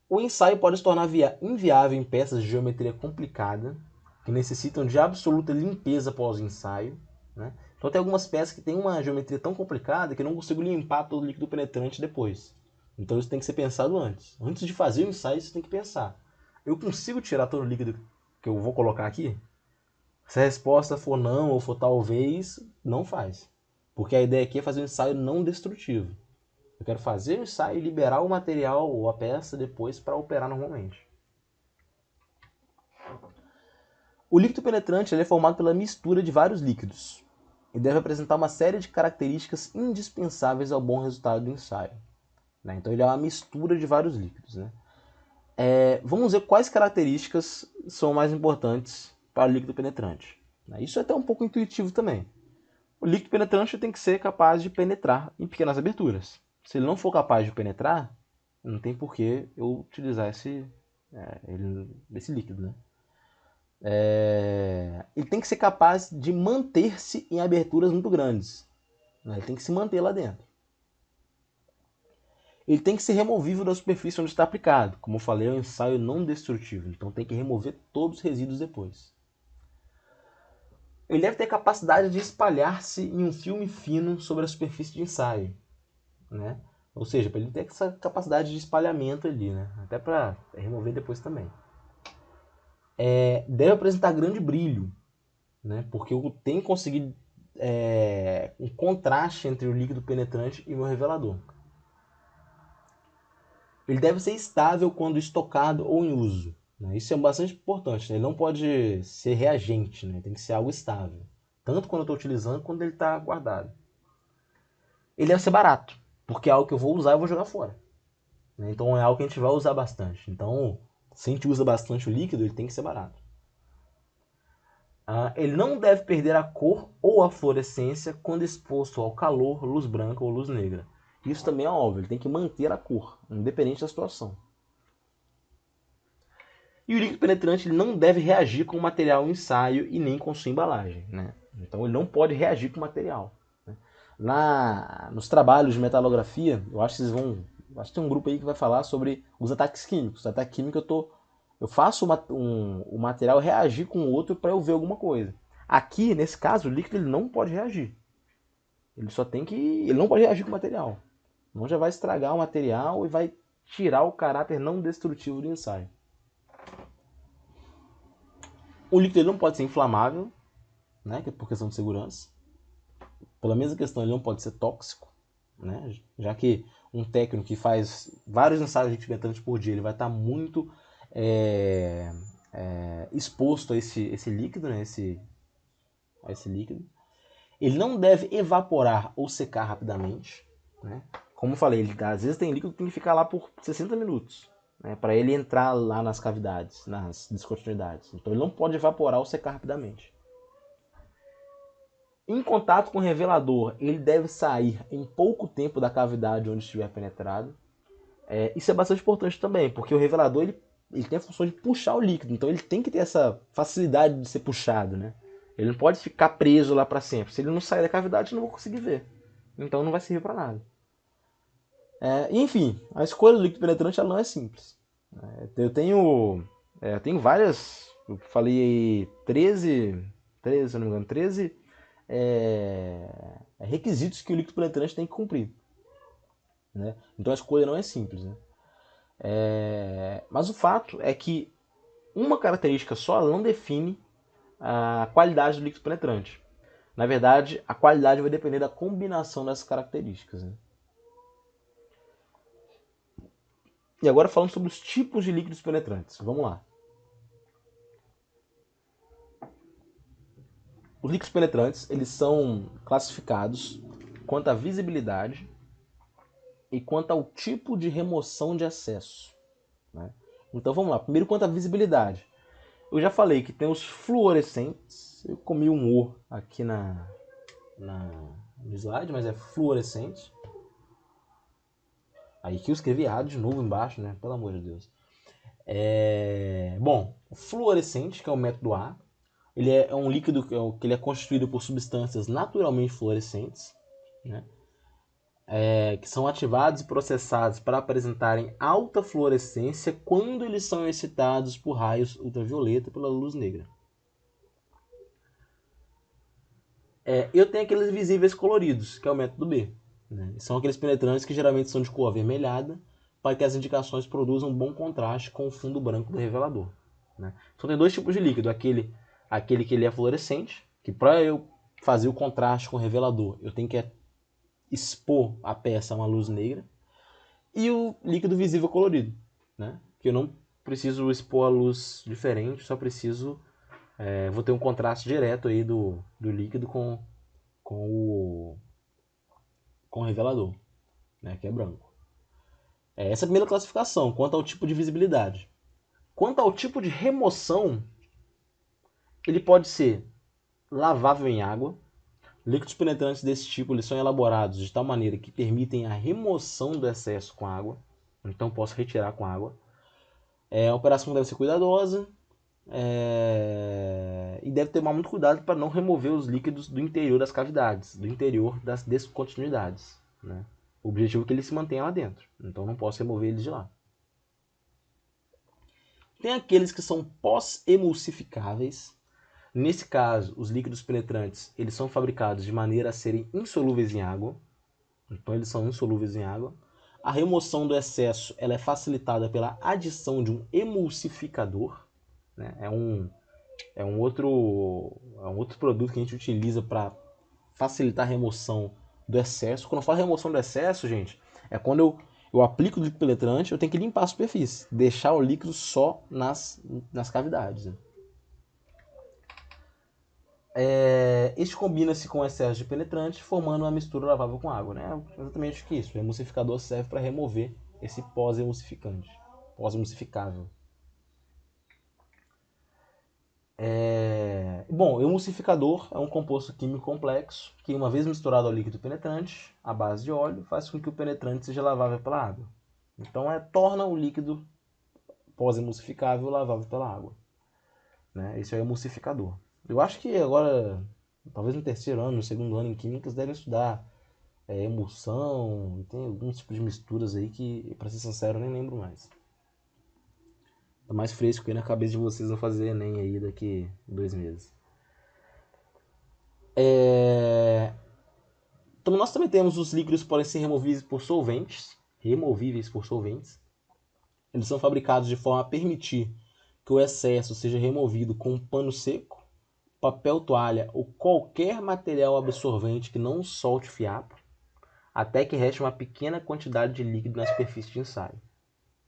O ensaio pode se tornar inviável em peças de geometria complicada, que necessitam de absoluta limpeza após o ensaio. Né? Então tem algumas peças que têm uma geometria tão complicada que eu não consigo limpar todo o líquido penetrante depois. Então isso tem que ser pensado antes. Antes de fazer o ensaio, você tem que pensar. Eu consigo tirar todo o líquido que eu vou colocar aqui? Se a resposta for não ou for talvez, não faz. Porque a ideia aqui é fazer um ensaio não destrutivo. Eu quero fazer o ensaio e liberar o material ou a peça depois para operar normalmente. O líquido penetrante é formado pela mistura de vários líquidos e deve apresentar uma série de características indispensáveis ao bom resultado do ensaio. Então ele é uma mistura de vários líquidos. Vamos ver quais características são mais importantes para o líquido penetrante. Isso é até um pouco intuitivo também. O líquido penetrante tem que ser capaz de penetrar em pequenas aberturas. Se ele não for capaz de penetrar, não tem por que eu utilizar esse líquido. Né? Ele tem que ser capaz de manter-se em aberturas muito grandes. Né? Ele tem que se manter lá dentro. Ele tem que ser removível da superfície onde está aplicado. Como eu falei, é um ensaio não destrutivo. Então tem que remover todos os resíduos depois. Ele deve ter capacidade de espalhar-se em um filme fino sobre a superfície de ensaio, né? Ou seja, para ele ter essa capacidade de espalhamento ali, né? Até para remover depois também. Deve apresentar grande brilho, né? Porque eu tenho que conseguir um contraste entre o líquido penetrante e o meu revelador. Ele deve ser estável quando estocado ou em uso, né? Isso é bastante importante, né? Ele não pode ser reagente, né? Tem que ser algo estável, tanto quando eu estou utilizando quanto ele está guardado. Ele deve ser barato, porque é algo que eu vou usar e eu vou jogar fora, né? Então é algo que a gente vai usar bastante. Então, se a gente usa bastante o líquido, ele tem que ser barato. Ele não deve perder a cor ou a fluorescência quando exposto ao calor, luz branca ou luz negra. Isso também é óbvio, ele tem que manter a cor, independente da situação. E o líquido penetrante ele não deve reagir com o material em ensaio e nem com sua embalagem, né? Então ele não pode reagir com o material, né? Nos trabalhos de metalografia, eu acho que vocês vão. Acho que tem um grupo aí que vai falar sobre os ataques químicos. Os ataques químicos eu faço o material reagir com o outro para eu ver alguma coisa. Aqui, nesse caso, o líquido ele não pode reagir. Ele não pode reagir com o material. Não já vai estragar o material e vai tirar o caráter não destrutivo do ensaio. O líquido ele não pode ser inflamável, né, por questão de segurança. Pela mesma questão, ele não pode ser tóxico, né, já que um técnico que faz vários ensaios de líquido penetrante por dia, ele vai estar muito exposto a esse líquido, né, a esse líquido. Ele não deve evaporar ou secar rapidamente, né? Como eu falei, às vezes tem líquido que tem que ficar lá por 60 minutos, né, para ele entrar lá nas cavidades, nas descontinuidades. Então ele não pode evaporar ou secar rapidamente. Em contato com o revelador, ele deve sair em pouco tempo da cavidade onde estiver penetrado. Isso é bastante importante também, porque o revelador ele tem a função de puxar o líquido, então ele tem que ter essa facilidade de ser puxado, né? Ele não pode ficar preso lá para sempre. Se ele não sair da cavidade, eu não vou conseguir ver. Então não vai servir para nada. Enfim, a escolha do líquido penetrante ela não é simples. Eu tenho várias. Eu falei 13, se eu não me engano, 13 requisitos que o líquido penetrante tem que cumprir, né? Então a escolha não é simples, né? Mas o fato é que uma característica só ela não define a qualidade do líquido penetrante. Na verdade, a qualidade vai depender da combinação dessas características, né? E agora falando sobre os tipos de líquidos penetrantes. Vamos lá. Os líquidos penetrantes eles são classificados quanto à visibilidade e quanto ao tipo de remoção de excesso, né? Então vamos lá. Primeiro, quanto à visibilidade. Eu já falei que tem os fluorescentes. Eu comi um O aqui no slide, mas é fluorescente. Aí que eu escrevi errado de novo embaixo, né? Pelo amor de Deus. Bom, o fluorescente, que é o método A, ele é um líquido que ele é constituído por substâncias naturalmente fluorescentes, né? Que são ativados e processados para apresentarem alta fluorescência quando eles são excitados por raios ultravioleta pela luz negra. Eu tenho aqueles visíveis coloridos, que é o método B, né? São aqueles penetrantes que geralmente são de cor avermelhada, para que as indicações produzam um bom contraste com o fundo branco do revelador, né? Então tem dois tipos de líquido, aquele que ele é fluorescente, que para eu fazer o contraste com o revelador, eu tenho que expor a peça a uma luz negra, e o líquido visível colorido, né? Que eu não preciso expor a luz diferente, só preciso vou ter um contraste direto aí do líquido com o revelador, né, que é branco. Essa é a primeira classificação, quanto ao tipo de visibilidade. Quanto ao tipo de remoção, ele pode ser lavável em água. Líquidos penetrantes desse tipo eles são elaborados de tal maneira que permitem a remoção do excesso com água. Então posso retirar com água. A operação deve ser cuidadosa. E deve tomar muito cuidado para não remover os líquidos do interior das cavidades, do interior das descontinuidades, né? O objetivo é que ele se mantenha lá dentro, então não posso remover eles de lá. Tem aqueles que são pós-emulsificáveis. Nesse caso, os líquidos penetrantes eles são fabricados de maneira a serem insolúveis em água. Então eles são insolúveis em água. A remoção do excesso ela é facilitada pela adição de um emulsificador, né? É um outro produto que a gente utiliza para facilitar a remoção do excesso. Quando eu falo remoção do excesso, gente, é quando eu aplico o líquido penetrante, eu tenho que limpar a superfície, deixar o líquido só nas cavidades. Né? Este combina-se com o excesso de penetrante, formando uma mistura lavável com água. Né? Exatamente o que isso. O emulsificador serve para remover esse pós-emulsificante, pós-emulsificável. Bom, o emulsificador é um composto químico complexo que, uma vez misturado ao líquido penetrante, à base de óleo, faz com que o penetrante seja lavável pela água. Então, torna o líquido pós-emulsificável lavável pela água. Né? Esse é o emulsificador. Eu acho que agora, talvez no terceiro ano, no segundo ano em químicas, devem estudar emulsão, tem alguns tipos de misturas aí que, para ser sincero, eu nem lembro mais. Tá mais fresco aí na cabeça de vocês não fazer Enem aí daqui 2 meses. Então nós também temos os líquidos que podem ser removíveis por solventes. Eles são fabricados de forma a permitir que o excesso seja removido com um pano seco, papel toalha ou qualquer material absorvente que não solte fiapo, até que reste uma pequena quantidade de líquido na superfície de ensaio.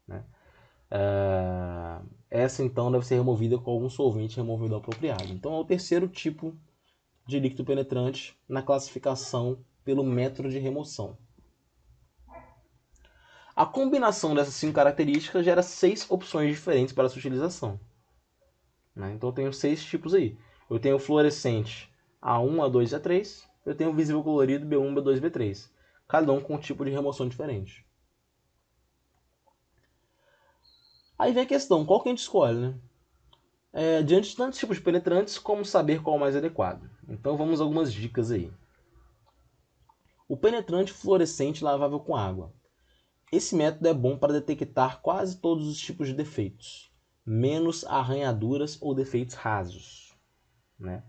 Né? Essa então deve ser removida com algum solvente removedor apropriado. Então é o terceiro tipo de líquido penetrante na classificação pelo método de remoção. A combinação dessas 5 características gera 6 opções diferentes para sua utilização. Então eu tenho 6 tipos aí. Eu tenho o fluorescente A1, A2 e A3. Eu tenho o visível colorido B1, B2 e B3. Cada um com um tipo de remoção diferente. Aí vem a questão, qual que a gente escolhe, né? Diante de tantos tipos de penetrantes, como saber qual é o mais adequado? Então vamos a algumas dicas aí. O penetrante fluorescente lavável com água. Esse método é bom para detectar quase todos os tipos de defeitos, menos arranhaduras ou defeitos rasos. Né?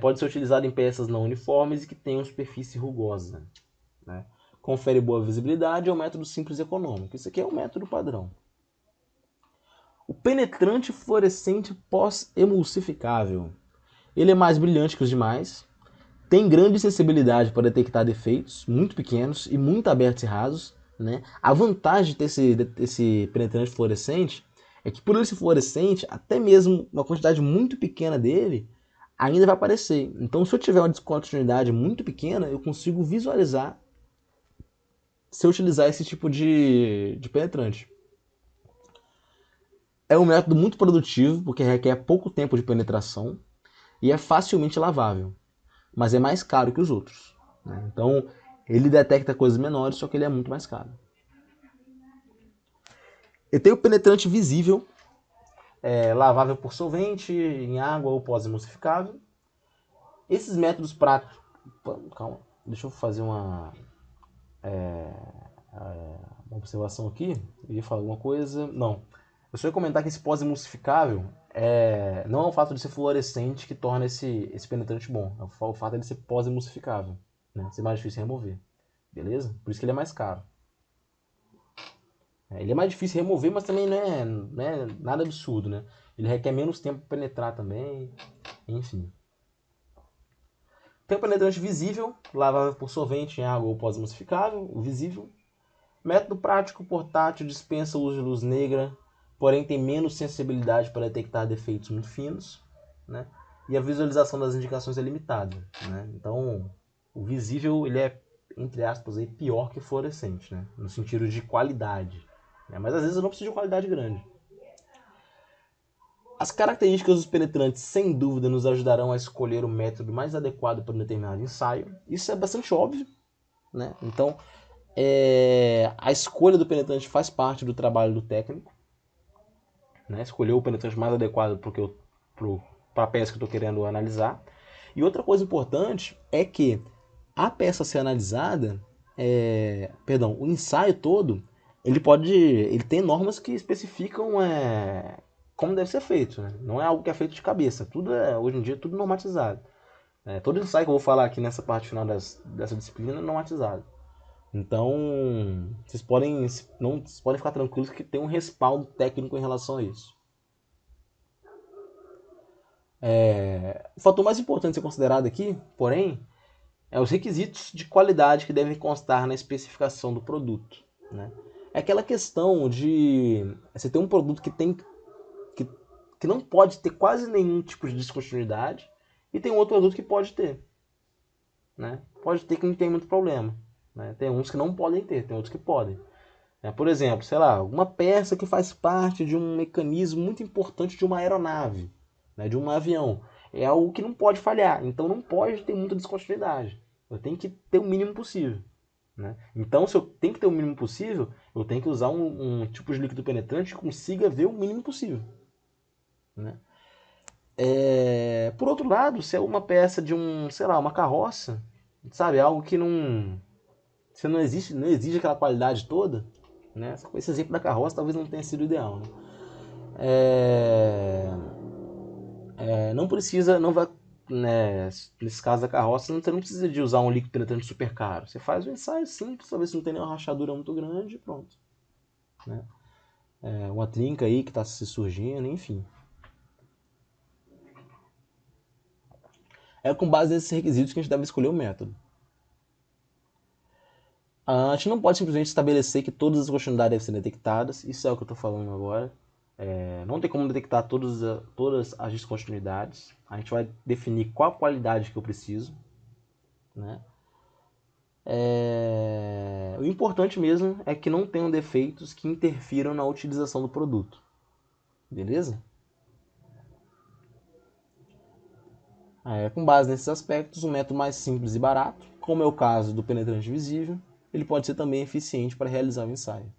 Pode ser utilizado em peças não uniformes e que tenham superfície rugosa. Né? Confere boa visibilidade, é um método simples e econômico. Isso aqui é o método padrão. O penetrante fluorescente pós-emulsificável. Ele é mais brilhante que os demais, tem grande sensibilidade para detectar defeitos muito pequenos e muito abertos e rasos. Né? A vantagem de ter esse penetrante fluorescente é que, por ele ser fluorescente, até mesmo uma quantidade muito pequena dele ainda vai aparecer. Então, se eu tiver uma descontinuidade muito pequena, eu consigo visualizar se eu utilizar esse tipo de penetrante. É um método muito produtivo, porque requer pouco tempo de penetração e é facilmente lavável, mas é mais caro que os outros. Né? Então, ele detecta coisas menores, só que ele é muito mais caro. Eu tenho o penetrante visível, lavável por solvente, em água ou pós-emulsificável. Esses métodos práticos... Calma, deixa eu fazer uma observação aqui. Eu ia falar alguma coisa... Não. Eu só ia comentar que esse pós-emulsificável não é o fato de ser fluorescente que torna esse penetrante bom. É o fato de ele ser pós-emulsificável. Né? Ser mais difícil de remover. Beleza? Por isso que ele é mais caro. Ele é mais difícil de remover, mas também não é nada absurdo, né? Ele requer menos tempo para penetrar também, enfim. Tem o penetrante visível, lavável por solvente em água ou pós-emulsificável, o visível. Método prático, portátil, dispensa o uso de luz negra, porém tem menos sensibilidade para detectar defeitos muito finos, né? E a visualização das indicações é limitada, né? Então, o visível ele é, entre aspas, aí, pior que o fluorescente, né? No sentido de qualidade. Mas às vezes eu não preciso de qualidade grande. As características dos penetrantes, sem dúvida, nos ajudarão a escolher o método mais adequado para um determinado ensaio. Isso é bastante óbvio. Né? Então, a escolha do penetrante faz parte do trabalho do técnico. Né? Escolher o penetrante mais adequado para a peça que eu estou querendo analisar. E outra coisa importante é que a peça a ser analisada, o ensaio todo, ele tem normas que especificam como deve ser feito, né? Não é algo que é feito de cabeça. Hoje em dia, tudo normatizado. Todo ensaio que eu vou falar aqui nessa parte final dessa disciplina é normatizado. Então, vocês podem ficar tranquilos que tem um respaldo técnico em relação a isso. O fator mais importante a ser considerado aqui, porém, é os requisitos de qualidade que devem constar na especificação do produto, né? É aquela questão de você ter um produto que, que não pode ter quase nenhum tipo de descontinuidade e tem outro produto que pode ter, né? Pode ter que não tem muito problema, né? Tem uns que não podem ter, tem outros que podem. Por exemplo, sei lá, uma peça que faz parte de um mecanismo muito importante de uma aeronave, né, de um avião. É algo que não pode falhar, então não pode ter muita descontinuidade. Eu tenho que ter o mínimo possível. Né? Então, se eu tenho que ter o mínimo possível, eu tenho que usar um tipo de líquido penetrante que consiga ver o mínimo possível. Né? Por outro lado, se é uma peça de sei lá, uma carroça, sabe, algo que não exige aquela qualidade toda, né? Esse exemplo da carroça talvez não tenha sido ideal, né? Não precisa, não vai, né, nesse caso da carroça, você não precisa de usar um líquido penetrante super caro. Você faz um ensaio simples, talvez se não tem nenhuma rachadura muito grande e pronto. Né? Uma trinca aí que está se surgindo, enfim. É com base nesses requisitos que a gente deve escolher o método. A gente não pode simplesmente estabelecer que todas as continuidades devem ser detectadas, isso é o que eu estou falando agora. Não tem como detectar todas as descontinuidades. A gente vai definir qual a qualidade que eu preciso. Né? O importante mesmo é que não tenham defeitos que interfiram na utilização do produto. Beleza? Com base nesses aspectos, um método mais simples e barato, como é o caso do penetrante visível, ele pode ser também eficiente para realizar o ensaio.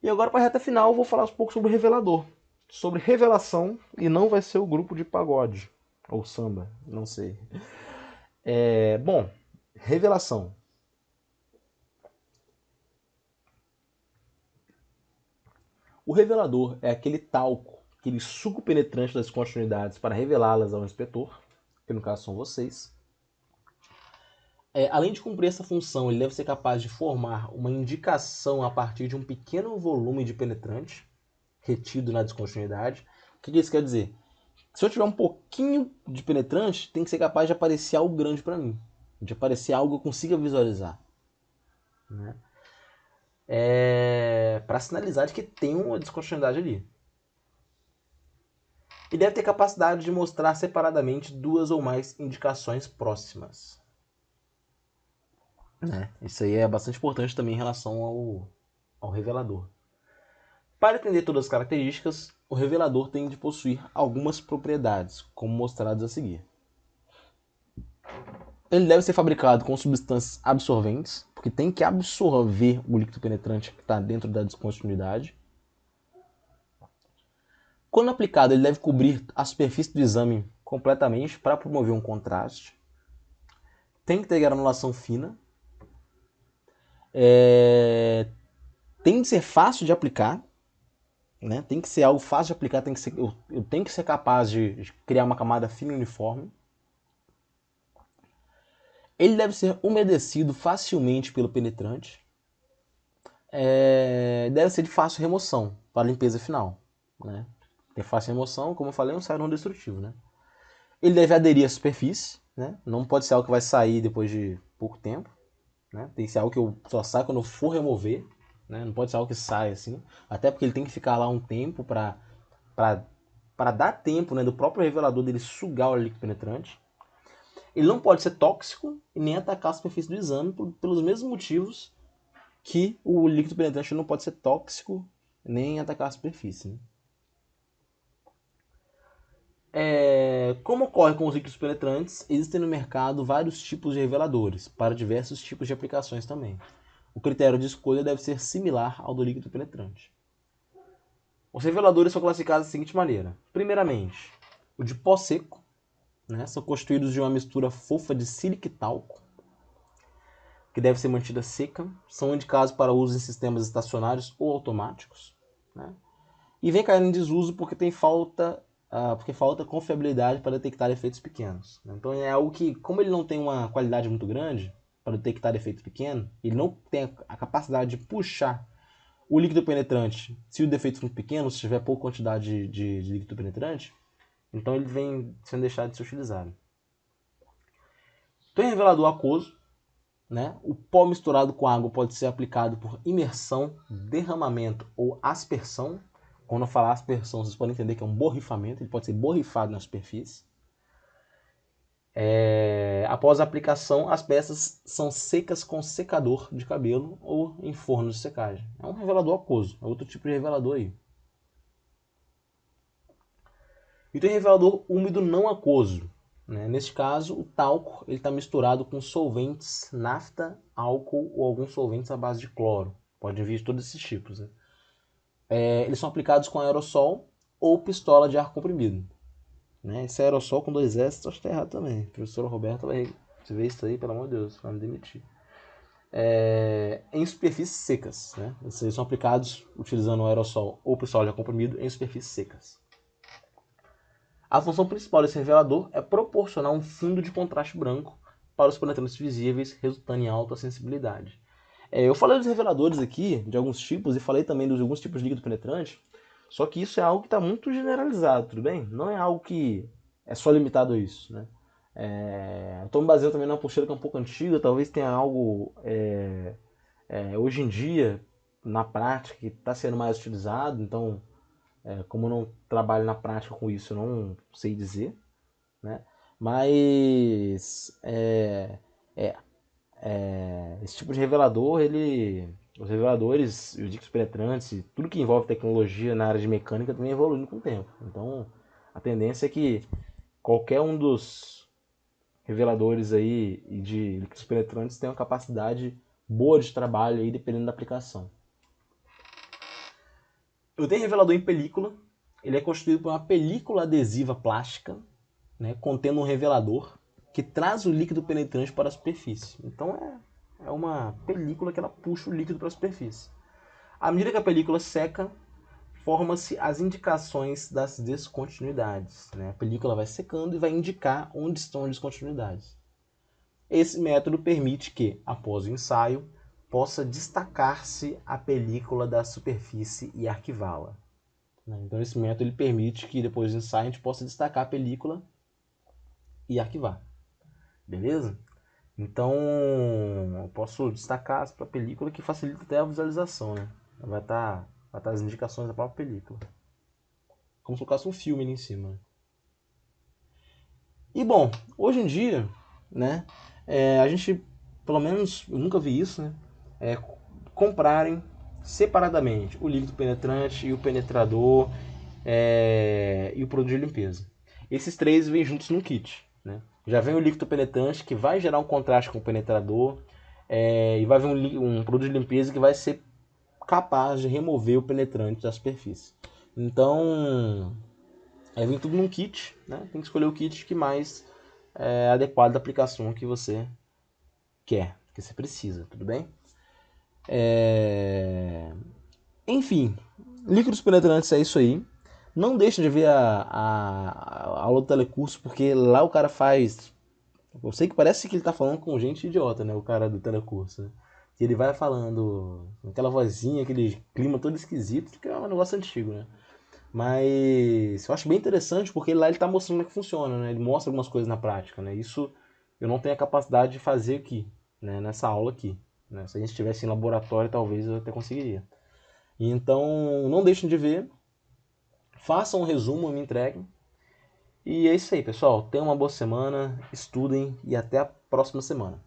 E agora, para a reta final, eu vou falar um pouco sobre o revelador. Sobre revelação, e não vai ser o grupo de pagode, ou samba, não sei. Bom, revelação. O revelador é aquele talco, aquele suco penetrante das continuidades para revelá-las ao inspetor, que no caso são vocês. Além de cumprir essa função, ele deve ser capaz de formar uma indicação a partir de um pequeno volume de penetrante retido na descontinuidade. O que isso quer dizer? Se eu tiver um pouquinho de penetrante, tem que ser capaz de aparecer algo grande para mim, de aparecer algo que eu consiga visualizar. Né? Para sinalizar de que tem uma descontinuidade ali. E deve ter capacidade de mostrar separadamente duas ou mais indicações próximas. Isso aí é bastante importante também em relação ao revelador. Para entender todas as características, o revelador tem de possuir algumas propriedades, como mostradas a seguir. Ele deve ser fabricado com substâncias absorventes, porque tem que absorver o líquido penetrante que está dentro da descontinuidade. Quando aplicado, ele deve cobrir a superfície do exame completamente para promover um contraste. Tem que ter granulação fina. Tem que ser fácil de aplicar. Né? Tem que ser algo fácil de aplicar. Eu tenho que ser capaz de criar uma camada fina e uniforme. Ele deve ser umedecido facilmente pelo penetrante. Deve ser de fácil remoção para a limpeza final. Né? Tem fácil remoção, como eu falei, é um ensaio não destrutivo. Né? Ele deve aderir à superfície. Né? Não pode ser algo que vai sair depois de pouco tempo. Né? Tem que ser algo que eu só saio quando eu for remover. Né? Não pode ser algo que sai assim. Até porque ele tem que ficar lá um tempo para dar tempo, né, do próprio revelador dele sugar o líquido penetrante. Ele não pode ser tóxico e nem atacar a superfície do exame pelos mesmos motivos que o líquido penetrante não pode ser tóxico nem atacar a superfície. Né? Como ocorre com os líquidos penetrantes, existem no mercado vários tipos de reveladores, para diversos tipos de aplicações também. O critério de escolha deve ser similar ao do líquido penetrante. Os reveladores são classificados da seguinte maneira. Primeiramente, o de pó seco, né, são constituídos de uma mistura fofa de sílica e talco, que deve ser mantida seca. São indicados para uso em sistemas estacionários ou automáticos. Né? e vem caindo em desuso porque falta confiabilidade para detectar efeitos pequenos. Então é algo que, como ele não tem uma qualidade muito grande para detectar efeitos pequenos, ele não tem a capacidade de puxar o líquido penetrante se o defeito for muito pequeno, se tiver pouca quantidade de líquido penetrante, então ele vem sendo deixado de ser utilizado. Tem revelador aquoso, né? O pó misturado com água pode ser aplicado por imersão, derramamento ou aspersão. Quando eu falar aspersão, vocês podem entender que é um borrifamento, ele pode ser borrifado na superfície. Após a aplicação, as peças são secas com secador de cabelo ou em forno de secagem. É um revelador aquoso, é outro tipo de revelador aí. E tem revelador úmido não aquoso. Né? Neste caso, o talco está misturado com solventes, nafta, álcool ou alguns solventes à base de cloro. Pode vir de todos esses tipos. Né? Eles são aplicados com aerossol ou pistola de ar comprimido. Né? Esse aerossol com 2 S, acho que tá errado também. A professora Roberta vai ver isso aí, pelo amor de Deus, vai me demitir. Em superfícies secas. Né? Eles são aplicados utilizando aerossol ou pistola de ar comprimido em superfícies secas. A função principal desse revelador é proporcionar um fundo de contraste branco para os penetrantes visíveis, resultando em alta sensibilidade. Eu falei dos reveladores aqui, de alguns tipos, e falei também de alguns tipos de líquido penetrante, só que isso é algo que está muito generalizado, tudo bem? Não é algo que é só limitado a isso. Né? Estou me baseando também numa postura que é um pouco antiga, talvez tenha algo hoje em dia, na prática, que está sendo mais utilizado, então como eu não trabalho na prática com isso, eu não sei dizer, né? Mas esse tipo de revelador, os reveladores, os líquidos penetrantes, tudo que envolve tecnologia na área de mecânica também evoluindo com o tempo. Então, a tendência é que qualquer um dos reveladores aí de líquidos penetrantes tenha uma capacidade boa de trabalho aí, dependendo da aplicação. Eu tenho revelador em película. Ele é constituído por uma película adesiva plástica, né, contendo um revelador que traz o líquido penetrante para a superfície. Então é uma película que ela puxa o líquido para a superfície. À medida que a película seca, formam-se as indicações das descontinuidades. Né? A película vai secando e vai indicar onde estão as descontinuidades. Esse método permite que, após o ensaio, possa destacar-se a película da superfície e arquivá-la. Então esse método ele permite que depois do ensaio a gente possa destacar a película e arquivar. Beleza? Então eu posso destacar a película, que facilita até a visualização. Né? Vai estar as indicações da própria película. Como se colocasse um filme ali em cima. E bom, hoje em dia, né, a gente, pelo menos, eu nunca vi isso, né, comprarem separadamente o líquido penetrante e o penetrador e o produto de limpeza. Esses três vêm juntos no kit. Né? Já vem o líquido penetrante, que vai gerar um contraste com o penetrador, e vai vir um produto de limpeza que vai ser capaz de remover o penetrante da superfície. Então, vem tudo num kit, né? Tem que escolher o kit que mais é adequado da aplicação que você quer, que você precisa, tudo bem? Enfim, líquidos penetrantes é isso aí. Não deixa de ver a aula do telecurso, porque lá o cara faz... Eu sei que parece que ele tá falando com gente idiota, né? O cara do telecurso, né? Que ele vai falando aquela vozinha, aquele clima todo esquisito, que é um negócio antigo, né? Mas eu acho bem interessante porque lá ele está mostrando como é que funciona, né? Ele mostra algumas coisas na prática, né? Isso eu não tenho a capacidade de fazer aqui, né? Nessa aula aqui. Né? Se a gente estivesse em laboratório, talvez eu até conseguiria. Então, não deixem de ver. Façam um resumo, me entreguem. E é isso aí, pessoal. Tenham uma boa semana, estudem e até a próxima semana.